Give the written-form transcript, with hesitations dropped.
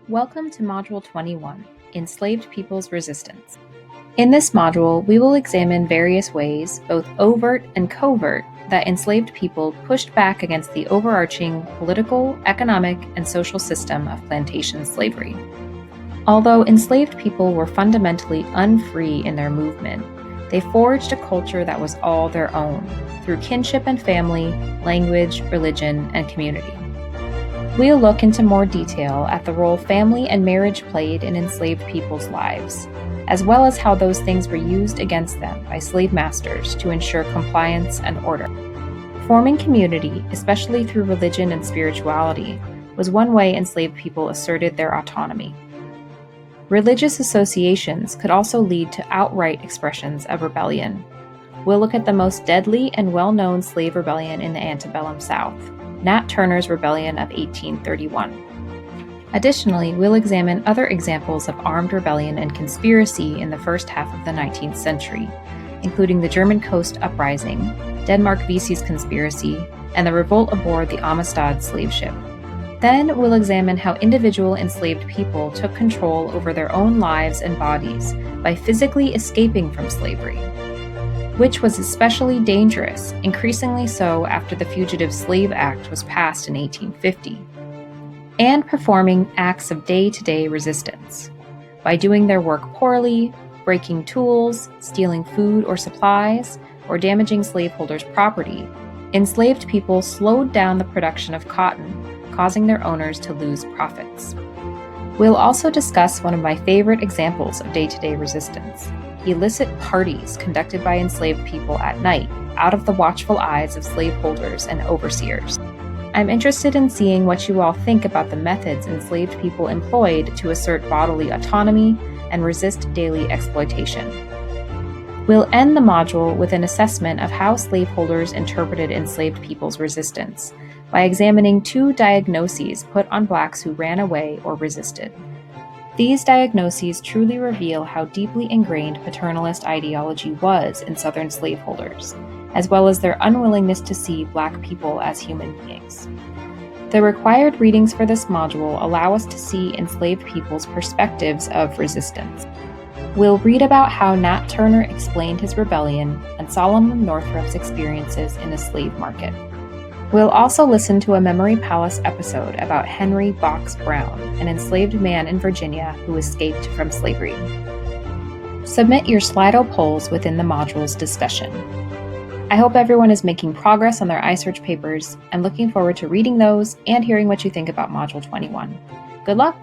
Welcome to Module 21, Enslaved People's Resistance. In this module, we will examine various ways, both overt and covert, that enslaved people pushed back against the overarching political, economic, and social system of plantation slavery. Although enslaved people were fundamentally unfree in their movement, they forged a culture that was all their own, through kinship and family, language, religion, and community. We'll look into more detail at the role family and marriage played in enslaved people's lives, as well as how those things were used against them by slave masters to ensure compliance and order. Forming community, especially through religion and spirituality, was one way enslaved people asserted their autonomy. Religious associations could also lead to outright expressions of rebellion. We'll look at the most deadly and well-known slave rebellion in the antebellum South, Nat Turner's Rebellion of 1831. Additionally, we'll examine other examples of armed rebellion and conspiracy in the first half of the 19th century, including the German Coast Uprising, Denmark Vesey's conspiracy, and the revolt aboard the Amistad slave ship. Then we'll examine how individual enslaved people took control over their own lives and bodies by physically escaping from slavery, which was especially dangerous, increasingly so after the Fugitive Slave Act was passed in 1850, and performing acts of day-to-day resistance. By doing their work poorly, breaking tools, stealing food or supplies, or damaging slaveholders' property, enslaved people slowed down the production of cotton, causing their owners to lose profits. We'll also discuss one of my favorite examples of day-to-day resistance: illicit parties conducted by enslaved people at night, out of the watchful eyes of slaveholders and overseers. I'm interested in seeing what you all think about the methods enslaved people employed to assert bodily autonomy and resist daily exploitation. We'll end the module with an assessment of how slaveholders interpreted enslaved people's resistance, by examining 2 diagnoses put on Blacks who ran away or resisted. These diagnoses truly reveal how deeply ingrained paternalist ideology was in Southern slaveholders, as well as their unwillingness to see Black people as human beings. The required readings for this module allow us to see enslaved people's perspectives of resistance. We'll read about how Nat Turner explained his rebellion and Solomon Northrup's experiences in the slave market. We'll also listen to a Memory Palace episode about Henry Box Brown, an enslaved man in Virginia who escaped from slavery. Submit your Slido polls within the module's discussion. I hope everyone is making progress on their iSearch papers. I'm looking forward to reading those and hearing what you think about Module 21. Good luck!